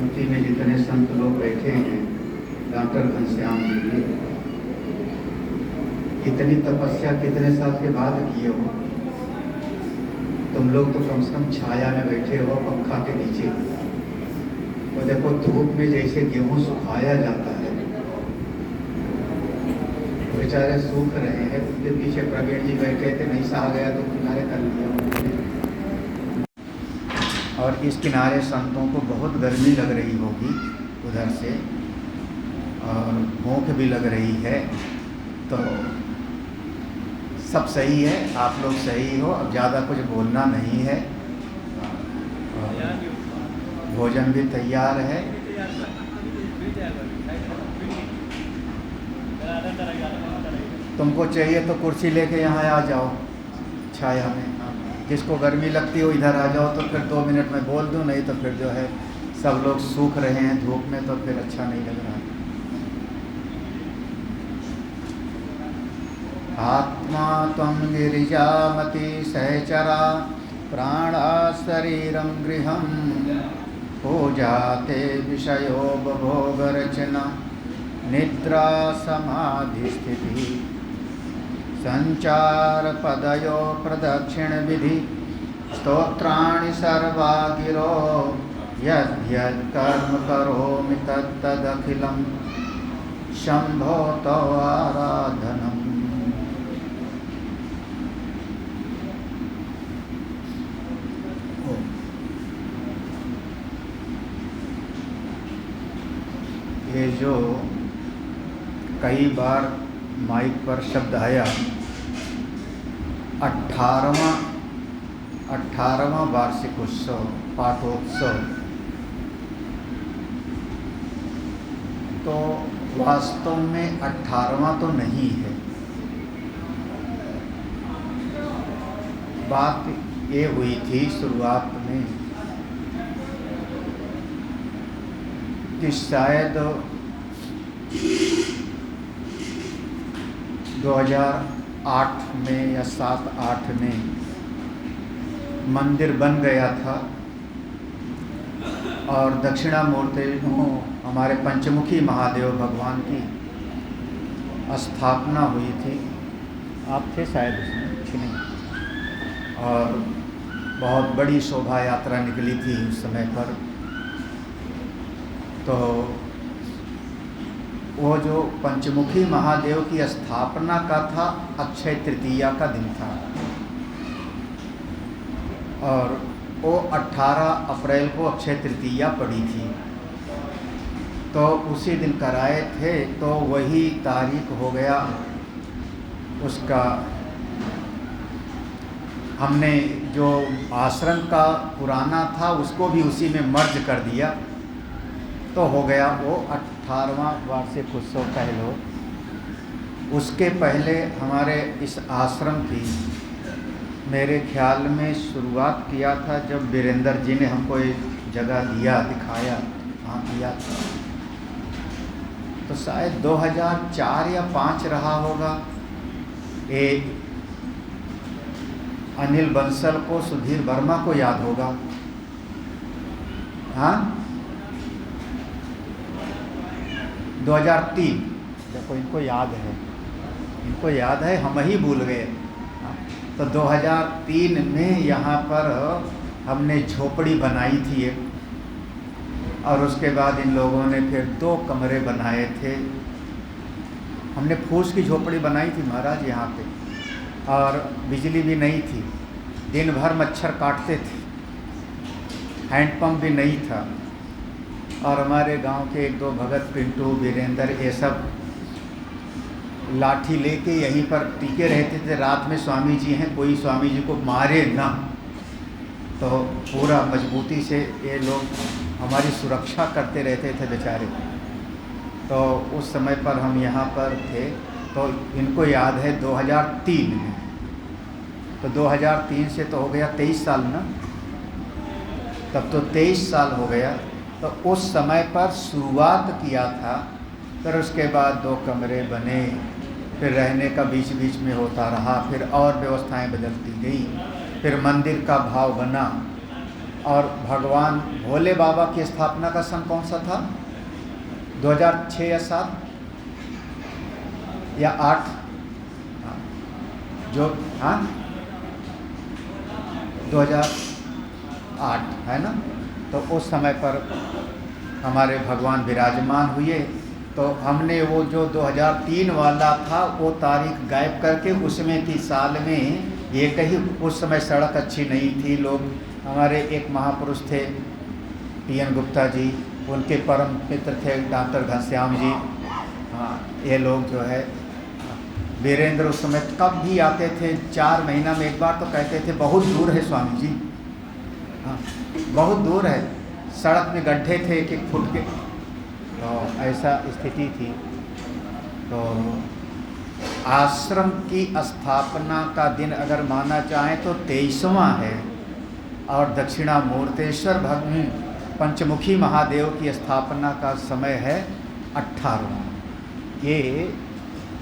पंक्ति में जितने संत लोग बैठे हैं, डॉक्टर घनश्याम जी की इतनी तपस्या कितने साल के बाद किए हो? तुम लोग तो कम से कम छाया में बैठे हो, पंखा के नीचे। तो देखो धूप में जैसे गेहूं सुखाया जाता है, बेचारे सूख रहे हैं। उनके पीछे प्रवीण जी बैठे थे, नहीं सहा गया तो किनारे कर लिया उन्होंने। और इस किनारे संतों को बहुत गर्मी लग रही होगी उधर से, और भूख भी लग रही है। तो सब सही है, आप लोग सही हो, अब ज़्यादा कुछ बोलना नहीं है। भोजन भी तैयार है। तुमको चाहिए तो कुर्सी लेके यहाँ आ जाओ छाया में। जिसको गर्मी लगती हो इधर आ जाओ, तो फिर 2 मिनट में बोल दूँ, नहीं तो फिर जो है सब लोग सूख रहे हैं धूप में, तो फिर अच्छा नहीं लग रहा। आत्मा त्वं गिरिजामति सहचरा प्राणा शरीरं गृहं पूजाते विषयो भोगरचना निद्रा समाधि स्थिति संचार पदयो प्रदक्षिण विधि स्तोत्राणि सर्वा गिरो यद्यत् कर्म करोमि तत्तदखिलं शंभो तव आराधनम्। ये जो कई बार माइक पर शब्द आया 18वां वार्षिक उत्सव पाठोत्सव, तो वास्तव में 18वां तो नहीं है। बात ये हुई थी शुरुआत में कि शायद 2008 में या 7-8 में मंदिर बन गया था और दक्षिणामूर्ति हमारे पंचमुखी महादेव भगवान की स्थापना हुई थी। आप थे शायद उसमें, कुछ नहीं। और बहुत बड़ी शोभा यात्रा निकली थी उस समय पर। तो वो जो पंचमुखी महादेव की स्थापना का था, अक्षय तृतीया का दिन था, और वो 18 अप्रैल को अक्षय तृतीया पड़ी थी। तो उसी दिन कराए थे, तो वही तारीख हो गया उसका। हमने जो आश्रम का पुराना था उसको भी उसी में मर्ज कर दिया, तो हो गया वो 18वां वार्षिक उत्सव कह लो। उसके पहले हमारे इस आश्रम की मेरे ख्याल में शुरुआत किया था जब वीरेंद्र जी ने हमको एक जगह दिया, दिखाया, वहाँ किया था। तो शायद 2004 या 5 रहा होगा। एक अनिल बंसल को, सुधीर वर्मा को याद होगा, हाँ 2003। देखो इनको याद है, इनको याद है, हम ही भूल गए। तो 2003 में यहाँ पर हमने झोपड़ी बनाई थी एक, और उसके बाद इन लोगों ने फिर 2 कमरे बनाए थे। हमने फूस की झोपड़ी बनाई थी महाराज यहाँ पे, और बिजली भी नहीं थी, दिन भर मच्छर काटते थे, हैंडपम्प भी नहीं था। और हमारे गांव के 1-2 भगत, पिंटू, वीरेंद्र, ये सब लाठी लेके यहीं पर टिके रहते थे। रात में स्वामी जी हैं, कोई स्वामी जी को मारे ना, तो पूरा मजबूती से ये लोग हमारी सुरक्षा करते रहते थे बेचारे। तो उस समय पर हम यहाँ पर थे, तो इनको याद है 2003 में। तो 2003 से तो हो गया 23 साल ना, तब तो 23 साल हो गया। तो उस समय पर शुरुआत किया था, फिर उसके बाद 2 कमरे बने, फिर रहने का बीच बीच में होता रहा, फिर और व्यवस्थाएं बदलती गई, फिर मंदिर का भाव बना, और भगवान भोले बाबा की स्थापना का सन कौन सा था? 2006 या 7 या 8? जो 2008 है ना। तो उस समय पर हमारे भगवान विराजमान हुए, तो हमने वो जो 2003 वाला था वो तारीख गायब करके उसमें की साल में ये कही। उस समय सड़क अच्छी नहीं थी। लोग, हमारे एक महापुरुष थे TN गुप्ता जी, उनके परम मित्र थे डॉक्टर घनश्याम जी। हाँ, ये लोग जो है वीरेंद्र उस समय कब भी आते थे, 4 महीना में एक बार तो कहते थे बहुत दूर है स्वामी जी। हाँ, बहुत दूर है, सड़क में गड्ढे थे 1-1 फुट के, तो ऐसा स्थिति थी। तो आश्रम की स्थापना का दिन अगर माना चाहें तो 23वां है, और दक्षिणामूर्तेश्वर भगवान पंचमुखी महादेव की स्थापना का समय है 18वां।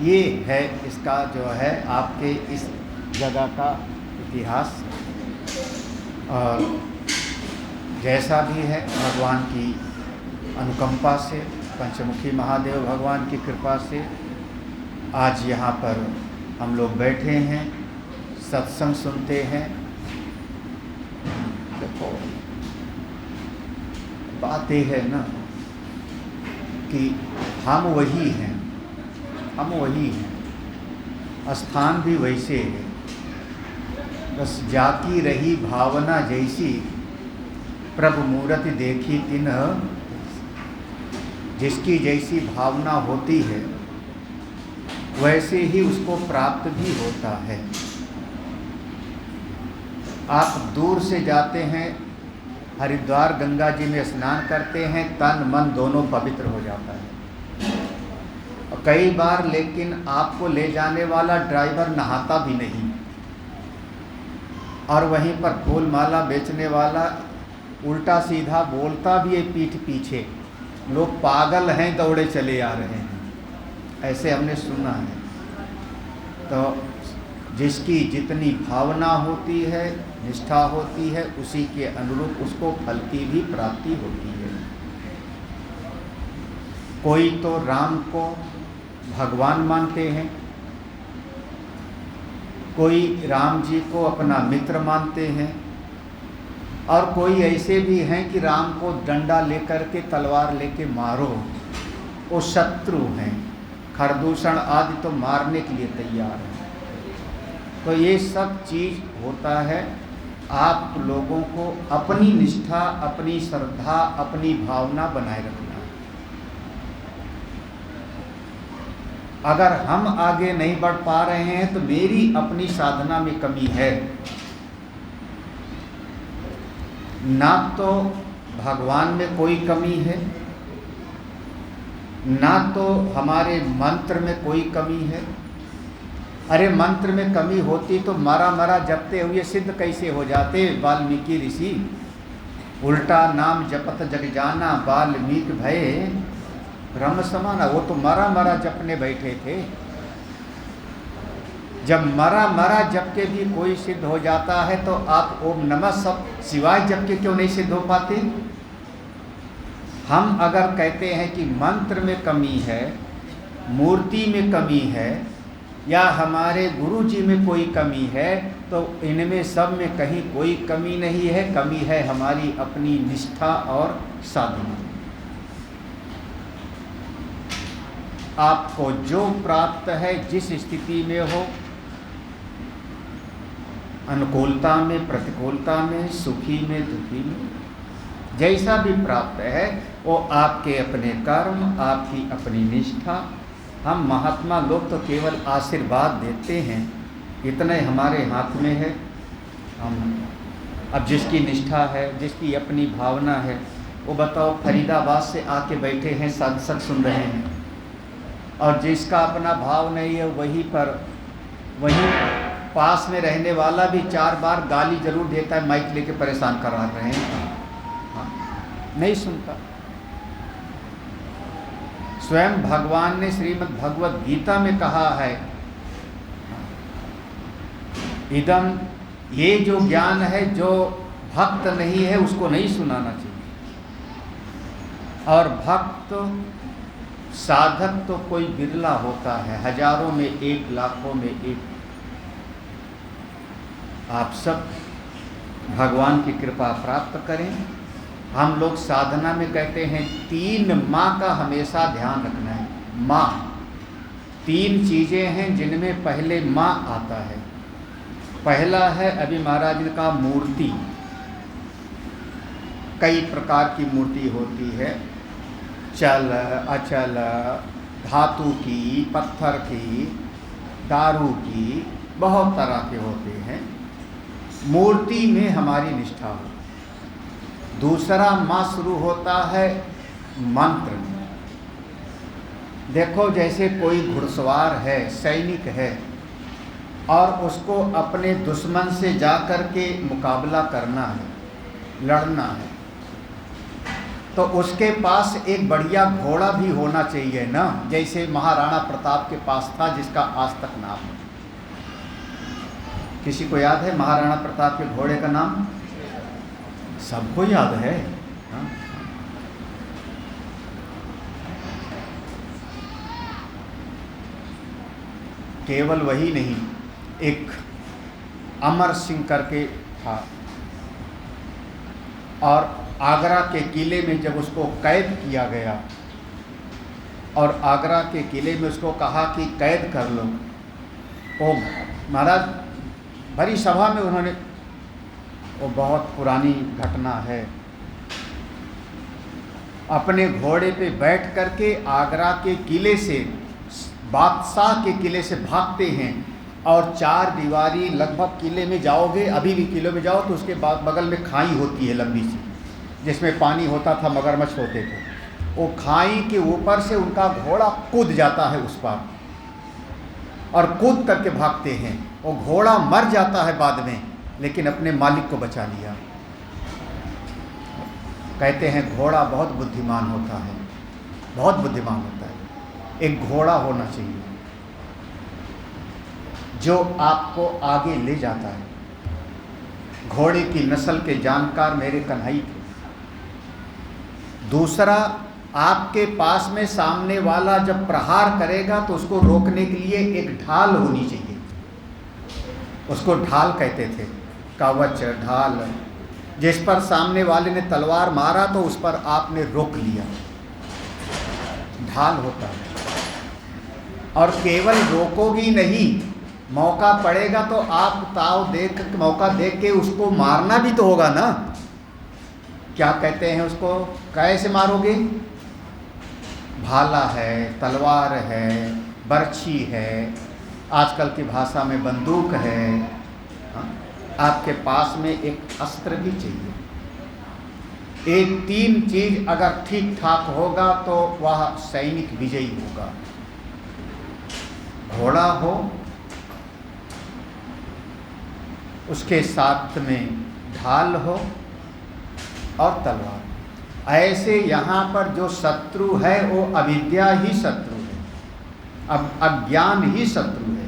ये है इसका जो है आपके इस जगह का इतिहास। और जैसा भी है भगवान की अनुकंपा से, पंचमुखी महादेव भगवान की कृपा से आज यहाँ पर हम लोग बैठे हैं, सत्संग सुनते हैं। देखो, बात ये है ना कि हम वही हैं, स्थान भी वैसे है, बस जाकी रही भावना जैसी, प्रभु मूर्ति देखी तिन। जिसकी जैसी भावना होती है वैसे ही उसको प्राप्त भी होता है। आप दूर से जाते हैं, हरिद्वार गंगा जी में स्नान करते हैं, तन मन दोनों पवित्र हो जाता है। और कई बार लेकिन आपको ले जाने वाला ड्राइवर नहाता भी नहीं, और वहीं पर फूल माला बेचने वाला उल्टा सीधा बोलता भी है पीठ पीछे। लोग पागल हैं, दौड़े चले आ रहे हैं, ऐसे हमने सुना है। तो जिसकी जितनी भावना होती है, निष्ठा होती है, उसी के अनुरूप उसको फल की भी प्राप्ति होती है। कोई तो राम को भगवान मानते हैं, कोई राम जी को अपना मित्र मानते हैं, और कोई ऐसे भी हैं कि राम को डंडा लेकर के, तलवार लेके मारो, वो शत्रु हैं, खरदूषण आदि तो मारने के लिए तैयार हैं। तो ये सब चीज़ होता है। आप लोगों को अपनी निष्ठा, अपनी श्रद्धा, अपनी भावना बनाए रखना। अगर हम आगे नहीं बढ़ पा रहे हैं तो मेरी अपनी साधना में कमी है, ना तो भगवान में कोई कमी है, ना तो हमारे मंत्र में कोई कमी है। अरे मंत्र में कमी होती तो मरा मरा जपते हुए सिद्ध कैसे हो जाते वाल्मीकि ऋषि। उल्टा नाम जपत जग जाना, वाल्मीकि भय ब्रह्म समाना। वो तो मरा मरा जपने बैठे थे। जब मरा मरा जप के भी कोई सिद्ध हो जाता है तो आप ओम नमः शिवाय जप के क्यों नहीं सिद्ध हो पाते? हम अगर कहते हैं कि मंत्र में कमी है, मूर्ति में कमी है, या हमारे गुरु जी में कोई कमी है, तो इनमें सब में कहीं कोई कमी नहीं है। कमी है हमारी अपनी निष्ठा और साधना। आपको जो प्राप्त है, जिस स्थिति में हो, अनुकूलता में, प्रतिकूलता में, सुखी में, दुखी में, जैसा भी प्राप्त है वो आपके अपने कर्म, आपकी अपनी निष्ठा। हम महात्मा लोग तो केवल आशीर्वाद देते हैं, इतने हमारे हाथ में है। हम अब जिसकी निष्ठा है, जिसकी अपनी भावना है, वो बताओ फरीदाबाद से आके बैठे हैं, सत्संग सुन रहे हैं, और जिसका अपना भाव नहीं है वहीं पास में रहने वाला भी 4 बार गाली जरूर देता है, माइक लेके परेशान करा रहे हैं, नहीं सुनता। स्वयं भगवान ने श्रीमद् भगवद गीता में कहा है, इदम, ये जो ज्ञान है, जो भक्त नहीं है उसको नहीं सुनाना चाहिए। और भक्त साधक तो कोई बिरला होता है, हजारों में एक, लाखों में एक। आप सब भगवान की कृपा प्राप्त करें। हम लोग साधना में कहते हैं 3 माँ का हमेशा ध्यान रखना है। माँ, 3 चीज़ें हैं जिनमें पहले माँ आता है। पहला है अभी महाराज ने कहा मूर्ति। कई प्रकार की मूर्ति होती है, चल अचल, धातु की, पत्थर की, दारू की, बहुत तरह के होते हैं। मूर्ति में हमारी निष्ठा हो। दूसरा माँ शुरू होता है मंत्र। देखो जैसे कोई घुड़सवार है, सैनिक है, और उसको अपने दुश्मन से जाकर के मुकाबला करना है, लड़ना है, तो उसके पास एक बढ़िया घोड़ा भी होना चाहिए ना। जैसे महाराणा प्रताप के पास था, जिसका आज तक नाम है। किसी को याद है महाराणा प्रताप के घोड़े का नाम? सबको याद है। हाँ? केवल वही नहीं, एक अमर सिंह करके था, और आगरा के किले में जब उसको कैद किया गया और आगरा के किले में उसको कहा कि कैद कर लो, वो महाराज भरी सभा में उन्होंने, वो बहुत पुरानी घटना है, अपने घोड़े पे बैठ करके आगरा के किले से, बादशाह के किले से भागते हैं, और 4 दीवारी लगभग किले में जाओगे, अभी भी किले में जाओ तो उसके बाद बगल में खाई होती है लंबी सी, जिसमें पानी होता था, मगरमच्छ होते थे। वो खाई के ऊपर से उनका घोड़ा कूद जाता है उस पार, और कूद करके भागते हैं। वो घोड़ा मर जाता है बाद में, लेकिन अपने मालिक को बचा लिया। कहते हैं घोड़ा बहुत बुद्धिमान होता है, बहुत बुद्धिमान होता है। एक घोड़ा होना चाहिए जो आपको आगे ले जाता है। घोड़े की नस्ल के जानकार मेरे कन्हई थे। दूसरा, आपके पास में सामने वाला जब प्रहार करेगा तो उसको रोकने के लिए एक ढाल होनी चाहिए। उसको ढाल कहते थे, कवच, ढाल। जिस पर सामने वाले ने तलवार मारा तो उस पर आपने रोक लिया, ढाल होता है। और केवल रोकोगी नहीं, मौका पड़ेगा तो आप ताव देख, मौका देख के उसको मारना भी तो होगा ना। क्या कहते हैं उसको, कैसे मारोगे? भाला है, तलवार है, बर्छी है, आजकल की भाषा में बंदूक है। आपके पास में एक अस्त्र भी चाहिए। ये 3 चीज अगर ठीक ठाक होगा तो वह सैनिक विजयी होगा। घोड़ा हो, उसके साथ में ढाल हो और तलवार। ऐसे यहाँ पर जो शत्रु है वो अविद्या ही शत्रु है, अब अज्ञान ही शत्रु है।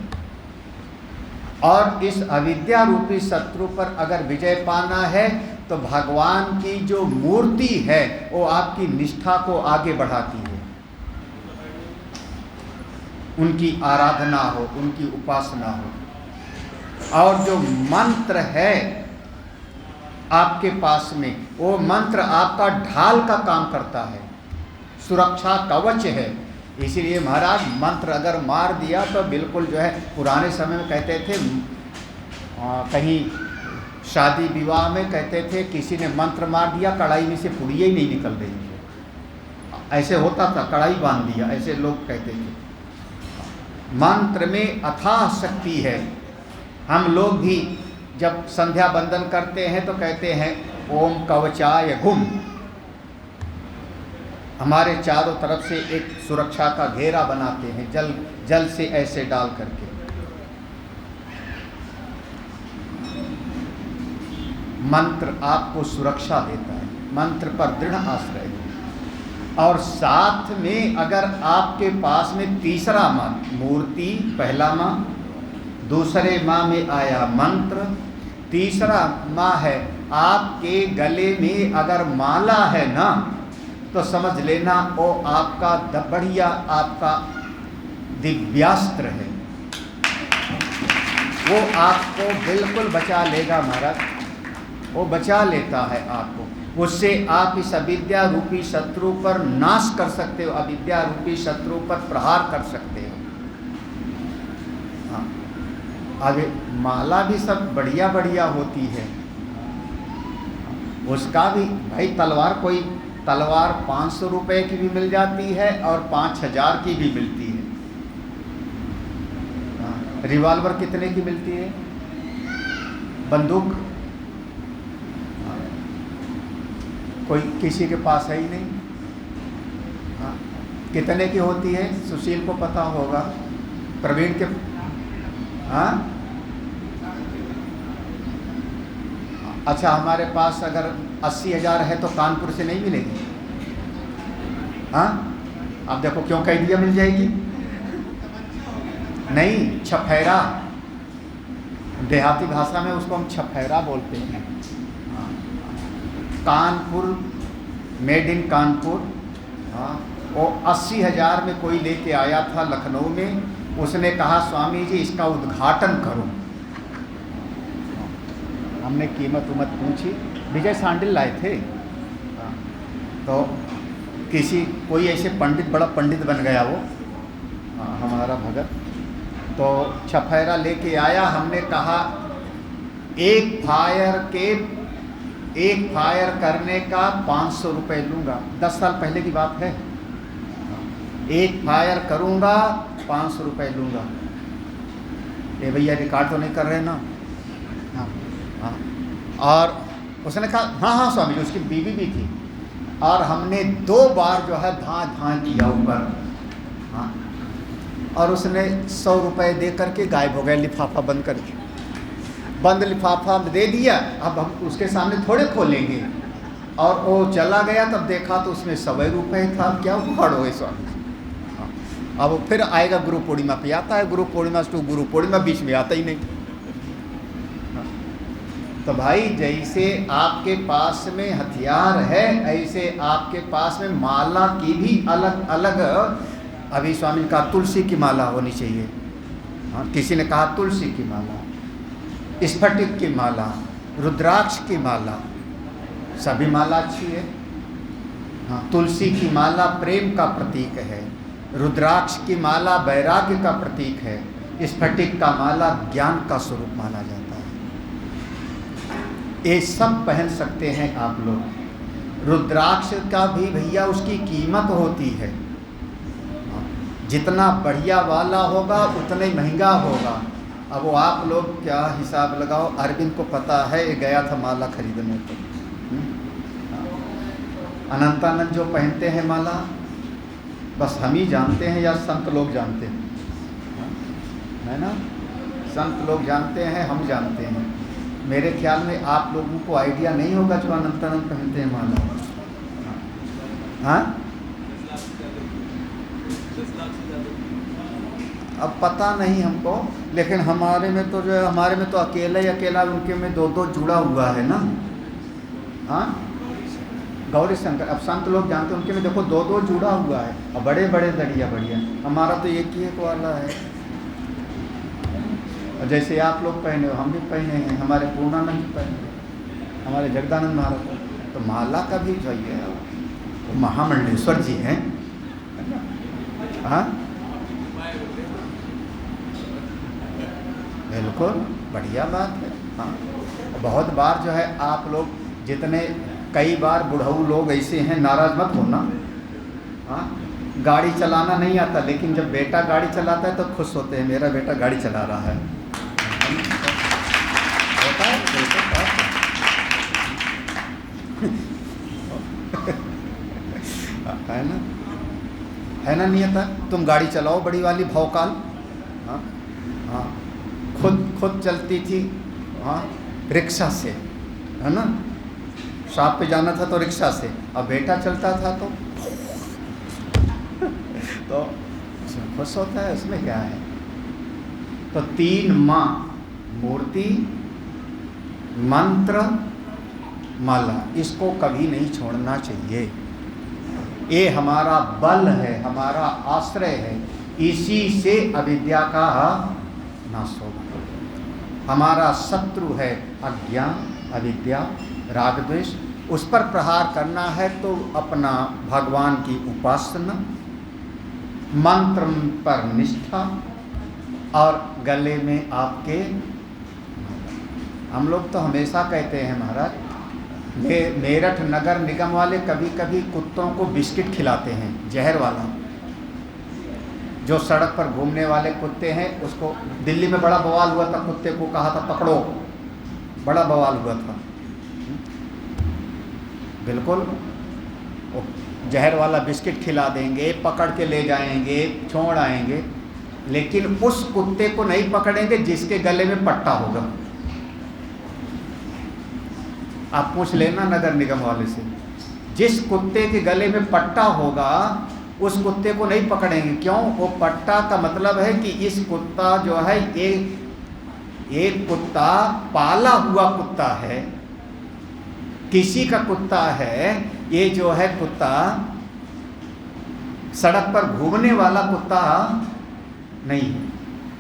और इस अविद्या रूपी शत्रु पर अगर विजय पाना है तो भगवान की जो मूर्ति है वो आपकी निष्ठा को आगे बढ़ाती है। उनकी आराधना हो, उनकी उपासना हो। और जो मंत्र है आपके पास में, वो मंत्र आपका ढाल का काम करता है, सुरक्षा कवच है। इसीलिए महाराज मंत्र अगर मार दिया तो बिल्कुल जो है, पुराने समय में कहते थे, कहीं शादी विवाह में कहते थे किसी ने मंत्र मार दिया, कढ़ाई में से पुड़िया ही नहीं निकल रही है। ऐसे होता था, कढ़ाई बांध दिया, ऐसे लोग कहते थे। मंत्र में अथाह शक्ति है। हम लोग भी जब संध्या बंदन करते हैं तो कहते हैं ओम कवचाय घुम। हमारे चारों तरफ से एक सुरक्षा का घेरा बनाते हैं, जल से ऐसे डाल करके। मंत्र आपको सुरक्षा देता है, मंत्र पर दृढ़ आश्रय है। और साथ में अगर आपके पास में तीसरा माँ, मूर्ति पहला माँ, दूसरे माँ में आया मंत्र, तीसरा माँ है आपके गले में अगर माला है ना, तो समझ लेना वो आपका बढ़िया आपका दिव्यास्त्र है, वो आपको बिल्कुल बचा लेगा महाराज, वो बचा लेता है आपको। उससे आप इस अविद्या रूपी शत्रु पर नाश कर सकते हो, अविद्या रूपी शत्रु पर प्रहार कर सकते हो। हाँ, आगे माला भी सब बढ़िया बढ़िया होती है, उसका भी भाई कोई तलवार 500 रुपये की भी मिल जाती है और 5000 की भी मिलती है। रिवॉल्वर कितने की मिलती है? बंदूक कोई किसी के पास है ही नहीं। हाँ, कितने की होती है? सुशील को पता होगा, प्रवीण के। हाँ, अच्छा, हमारे पास अगर 80,000 है तो कानपुर से नहीं मिलेगी। हाँ, आप देखो क्यों कह दिया मिल जाएगी? नहीं, छफेरा, देहाती भाषा में उसको हम छफेरा बोलते हैं। Kanpur, made in Kanpur. हाँ, वो 80,000 में कोई लेके आया था लखनऊ में, उसने कहा स्वामी जी इसका उद्घाटन करो। हमने कीमत उमत पूछी, विजय सांडिल लाए थे। हाँ, तो किसी कोई ऐसे पंडित, बड़ा पंडित बन गया वो। हाँ, हमारा भगत, तो छफेरा लेके आया। हमने कहा एक फायर करने का 500 रुपये लूँगा। 10 साल पहले की बात है। एक फायर करूँगा 500 रुपये लूँगा। ये भैया रिकॉर्ड तो नहीं कर रहे ना? हाँ, हाँ। और उसने कहा हाँ हाँ स्वामी जी, उसकी बीवी भी थी। और हमने 2 बार जो है धाँ किया ऊपर। हाँ, और उसने 100 रुपये दे करके गायब हो गया, लिफाफा बंद करके। बंद लिफाफा दे दिया, अब हम उसके सामने थोड़े खोलेंगे। और वो चला गया, तब देखा तो उसमें 100 रुपये था। क्या उखाड़ हो स्वामी। अब फिर आएगा गुरु पूर्णिमा पे, आता है गुरु पूर्णिमा से गुरु पूर्णिमा बीच में आता ही नहीं। तो भाई जैसे आपके पास में हथियार है, ऐसे आपके पास में माला की भी अलग अलग, अभी स्वामी का तुलसी की माला होनी चाहिए। हाँ, किसी ने कहा तुलसी की माला, स्फटिक की माला, रुद्राक्ष की माला, सभी माला अच्छी है। हाँ, तुलसी की माला प्रेम का प्रतीक है, रुद्राक्ष की माला वैराग्य का प्रतीक है, स्फटिक का माला ज्ञान का स्वरूप माना जाता है। ये सब पहन सकते हैं आप लोग। रुद्राक्ष का भी भैया उसकी कीमत होती है, जितना बढ़िया वाला होगा उतना ही महंगा होगा। अब वो आप लोग क्या हिसाब लगाओ, अरविंद को पता है, ये गया था माला खरीदने को। अनंतानंद जो पहनते हैं माला, बस हम ही जानते हैं या संत लोग जानते हैं, है ना? संत लोग जानते हैं, हम जानते हैं। मेरे ख्याल में आप लोगों को आइडिया नहीं होगा जो अनंतानंद पहनते हैं माला। हाँ, अब पता नहीं हमको, लेकिन हमारे में तो जो है, हमारे में तो अकेला ही अकेला, उनके में 2-2 जुड़ा हुआ है ना। हाँ, गौरी शंकर, अब संत लोग जानते हैं, उनके में देखो 2-2 जुड़ा हुआ है, और बड़े बड़े दड़िया बढ़िया। हमारा तो एक ही एक वाला है। और जैसे आप लोग पहने हो, हम भी पहने हैं, हमारे पूर्णानंद पहने, हमारे जगदानंद महाराज। तो माला का भी जो है वो महामंडलेश्वर जी हैं। हाँ, बिल्कुल बढ़िया बात है। हाँ, बहुत बार जो है आप लोग जितने, कई बार बुढ़ऊ लोग ऐसे हैं, नाराज मत होना। हाँ, गाड़ी चलाना नहीं आता, लेकिन जब बेटा गाड़ी चलाता है तो खुश होते हैं, मेरा बेटा गाड़ी चला रहा है। होता है ना? है ना? नहीं आता? तुम गाड़ी चलाओ बड़ी वाली भौकाल। हाँ हाँ, खुद चलती थी। हाँ, रिक्शा से, है ना? शॉप पे जाना था तो रिक्शा से, अब बेटा चलता था तो उसमें खुश होता है, उसमें क्या है? तो 3 माँ, मूर्ति, मंत्र माला, इसको कभी नहीं छोड़ना चाहिए। ये हमारा बल है, हमारा आश्रय है, इसी से अविद्या का नाश होगा। हमारा शत्रु है अज्ञान, अविद्या, राग द्वेष, उस पर प्रहार करना है तो अपना भगवान की उपासना, मंत्र पर निष्ठा और गले में आपके। हम लोग तो हमेशा कहते हैं महाराज, मेरठ नगर निगम वाले कभी कभी कुत्तों को बिस्किट खिलाते हैं, जहर वाला। जो सड़क पर घूमने वाले कुत्ते हैं, उसको दिल्ली में बड़ा बवाल हुआ था, कुत्ते को कहा था पकड़ो, बड़ा बवाल हुआ था। बिल्कुल वो जहर वाला बिस्किट खिला देंगे, पकड़ के ले जाएंगे, छोड़ आएंगे, लेकिन उस कुत्ते को नहीं पकड़ेंगे जिसके गले में पट्टा होगा। आप पूछ लेना नगर निगम वाले से, जिस कुत्ते के गले में पट्टा होगा उस कुत्ते को नहीं पकड़ेंगे। क्यों? वो पट्टा का मतलब है कि इस कुत्ता जो है, ये कुत्ता पाला हुआ कुत्ता है, किसी का कुत्ता है, ये जो है कुत्ता सड़क पर घूमने वाला कुत्ता नहीं है।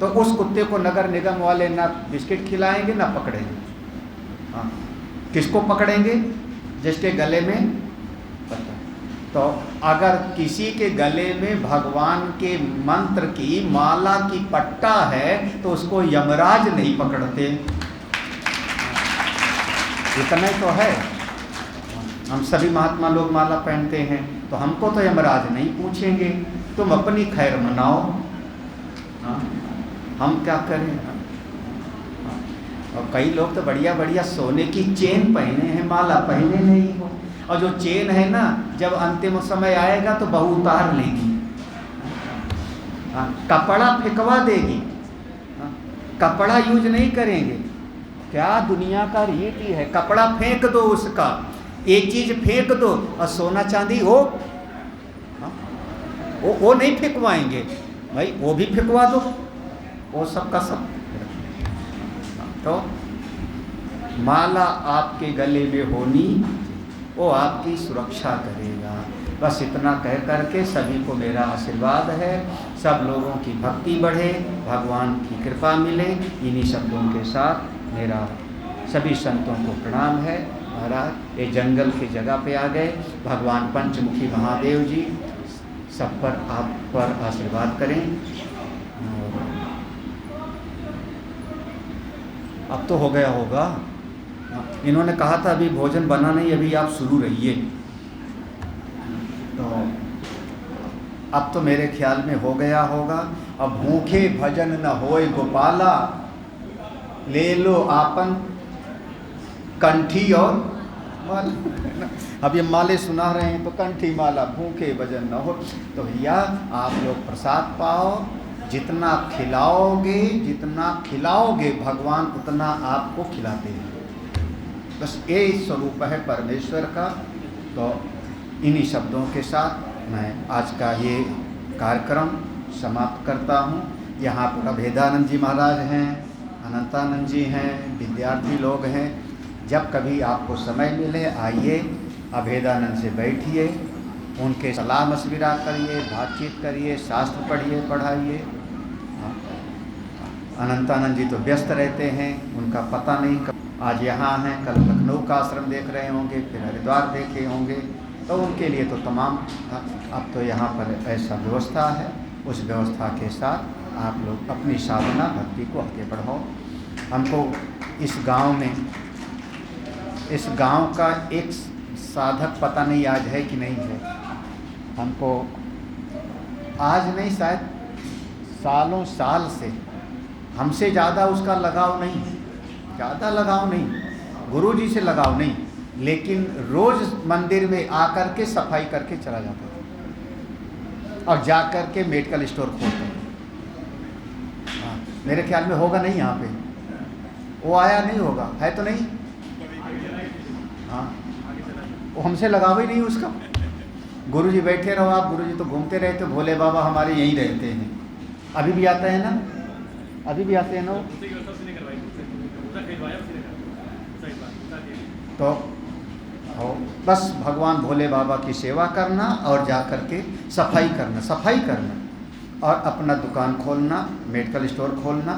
तो उस कुत्ते को नगर निगम वाले ना बिस्किट खिलाएंगे ना पकड़ेंगे। हाँ, किसको पकड़ेंगे? जिसके गले में पट्टा। तो अगर किसी के गले में भगवान के मंत्र की माला की पट्टा है तो उसको यमराज नहीं पकड़ते। इतना ही तो है। हम सभी महात्मा लोग माला पहनते हैं, तो हमको तो यमराज नहीं पूछेंगे, तुम अपनी खैर मनाओ। हम क्या करें? और कई लोग तो बढ़िया बढ़िया सोने की चेन पहने हैं, माला पहने नहीं हो। और जो चेन है ना, जब अंतिम समय आएगा तो बहू उतार लेगी, कपड़ा फेंकवा देगी, कपड़ा यूज नहीं करेंगे। क्या दुनिया का रीति है, कपड़ा फेंक दो उसका, एक चीज फेंक दो, और सोना चांदी हो वो नहीं फेंकवाएंगे भाई, वो भी फेंकवा दो, वो सब का सब। तो माला आपके गले में होनी, वो आपकी सुरक्षा करेगा। बस इतना कह करके सभी को मेरा आशीर्वाद है, सब लोगों की भक्ति बढ़े, भगवान की कृपा मिले। इन्हीं शब्दों के साथ मेरा सभी संतों को प्रणाम है। महाराज ये जंगल की जगह पे आ गए, भगवान पंचमुखी महादेव जी सब पर आप पर आशीर्वाद करें। अब तो हो गया होगा, इन्होंने कहा था अभी भोजन बना नहीं, अभी आप शुरू रहिए। तो अब तो मेरे ख्याल में हो गया होगा। अब भूखे भजन न होए गोपाला, ले लो आपन कंठी और माला। अब ये माले सुना रहे हैं तो कंठी माला, भूखे भजन न हो। तो भैया आप लोग प्रसाद पाओ, जितना खिलाओगे भगवान उतना आपको खिलाते हैं। बस ये स्वरूप है परमेश्वर का। तो इन्हीं शब्दों के साथ मैं आज का ये कार्यक्रम समाप्त करता हूँ। यहाँ पर अभेदानंद जी महाराज हैं, अनंतानंद जी हैं, विद्यार्थी लोग हैं। जब कभी आपको समय मिले आइए, अभेदानंद से बैठिए, उनके सलाह मशविरा करिए, बातचीत करिए, शास्त्र पढ़िए, पढ़ाइए। अनंतानंद जी तो व्यस्त रहते हैं, उनका पता नहीं कब आज यहाँ हैं, कल लखनऊ का आश्रम देख रहे होंगे, फिर हरिद्वार देखे होंगे। तो उनके लिए तो तमाम अब तो यहाँ पर ऐसा व्यवस्था है, उस व्यवस्था के साथ आप लोग अपनी साधना भक्ति को आगे बढ़ाओ। हमको इस गांव का एक साधक पता नहीं आज है कि नहीं है, हमको आज नहीं शायद सालों साल से हमसे ज़्यादा उसका लगाव नहीं, गुरु जी से लगाव नहीं, लेकिन रोज़ मंदिर में आकर के सफाई करके चला जाता था और जा कर के मेडिकल स्टोर खोलता था। हाँ, मेरे ख्याल में होगा नहीं, यहाँ पे वो आया नहीं होगा, है तो नहीं। हाँ, वो हमसे लगाव ही नहीं उसका। गुरु जी बैठे रहो आप, गुरु जी तो घूमते रहते, भोले बाबा हमारे यहीं रहते हैं। अभी भी आते हैं ना, अभी भी आते हैं ना। तो और बस भगवान भोले बाबा की सेवा करना और जा कर के सफाई करना और अपना दुकान खोलना, मेडिकल स्टोर खोलना,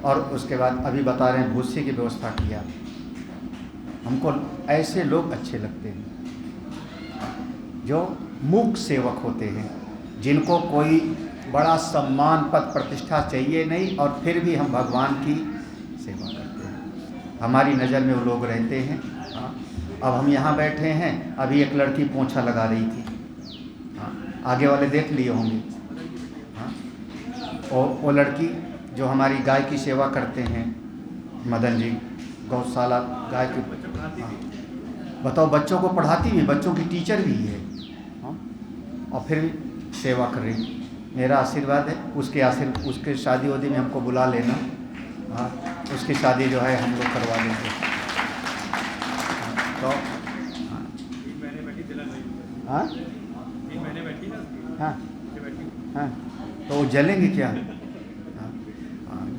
और उसके बाद अभी बता रहे हैं भूसी की व्यवस्था किया। हमको ऐसे लोग अच्छे लगते हैं जो मूक सेवक होते हैं, जिनको कोई बड़ा सम्मान पद प्रतिष्ठा चाहिए नहीं और फिर भी हम भगवान की सेवा करते हैं। हमारी नज़र में वो लोग रहते हैं। हाँ, अब हम यहाँ बैठे हैं, अभी एक लड़की पोंछा लगा रही थी। हाँ, आगे वाले देख लिए होंगे। हाँ, और वो लड़की जो हमारी गाय की सेवा करते हैं, मदन जी गौशाला गाय की। हाँ, बताओ, बच्चों को पढ़ाती भी, बच्चों की टीचर भी है। हाँ, और फिर भी सेवा कर रही। मेरा आशीर्वाद है, उसके शादी वादी में हमको बुला लेना। हाँ, उसकी शादी जो है हम लोग करवा देंगे। तो हाँ हाँ हाँ, तो वो जलेंगे क्या?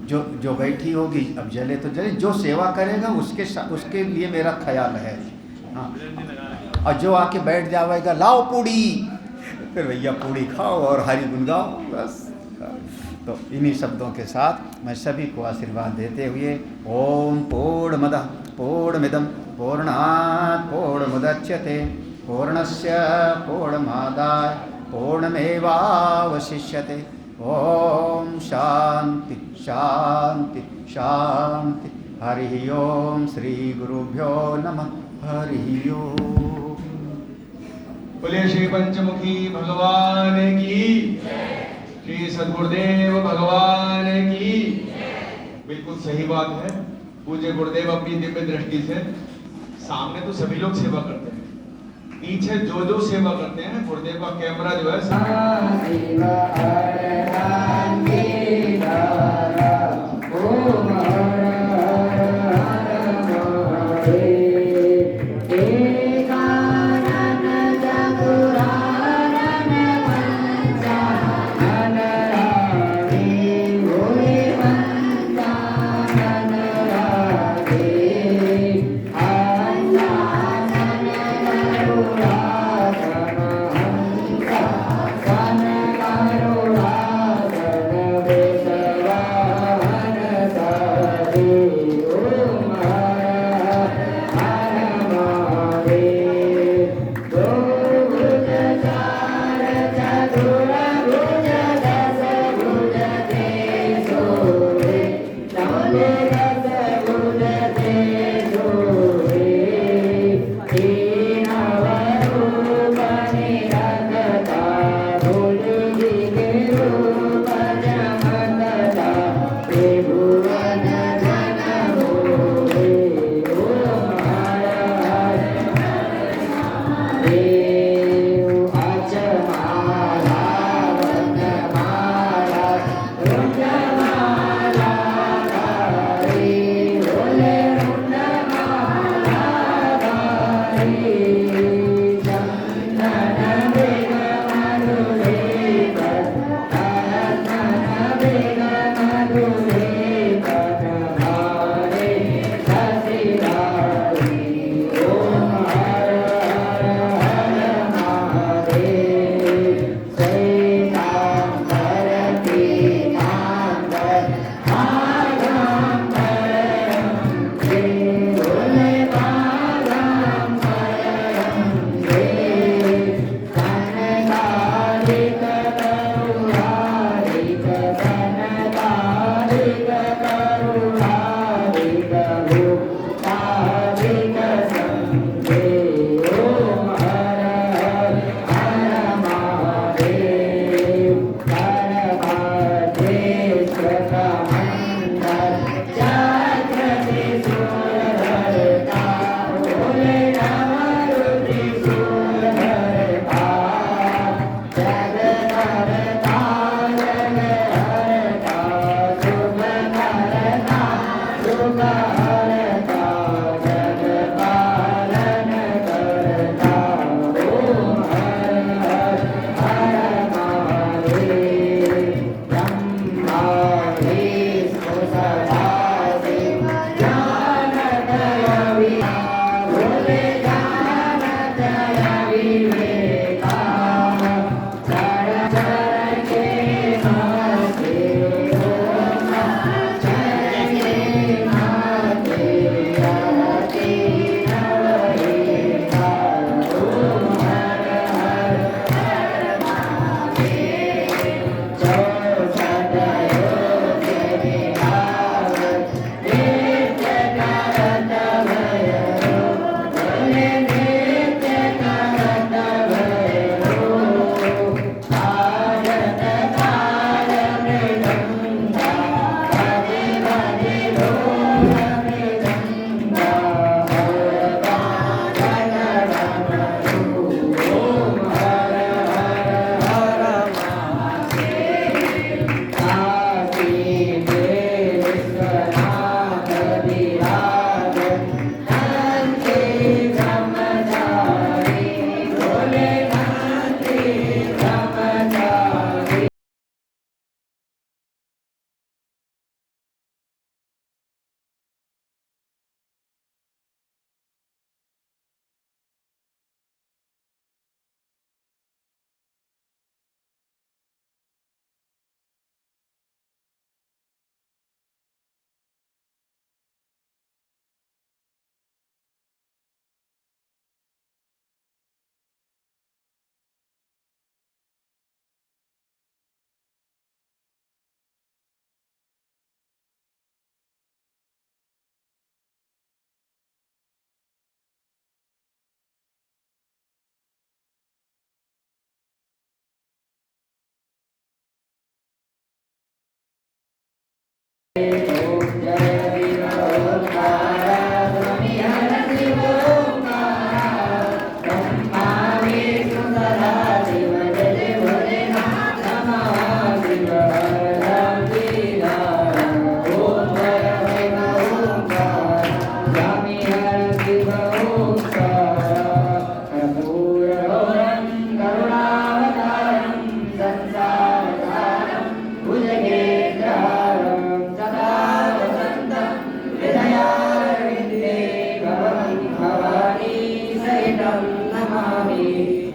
जो बैठी होगी, अब जले तो जले, जो सेवा करेगा उसके लिए मेरा ख्याल है। हाँ, और जो आके बैठ जाएगा, लाओ पूड़ी, फिर भैया पूड़ी खाओ और हरि गुण गाओ, बस। तो इन्हीं शब्दों के साथ मैं सभी को आशीर्वाद देते हुए, ओम पूर्णमदः पूर्णमिदं पूर्णात् पूर्णमुदच्यते पूर्णस्य पूर्णमादाय पूर्णमेवावशिष्यते। ओम शांति शांति शांति। हरि ओम। श्री गुरुभ्यो नमः। हरि ओम। बोले श्री पंचमुखी भगवान की, श्री सद्गुरुदेव भगवान की। बिल्कुल सही बात है। पूज्य गुरुदेव अपनी दिव्य दृष्टि से सामने तो सभी लोग सेवा करते हैं, पीछे जो सेवा करते हैं, गुरुदेव का कैमरा जो है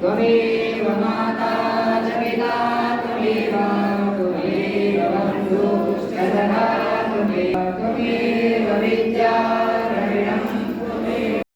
त्वमेव माता च पिता त्वमेव बन्धुश्च सखा त्वमेव विद्या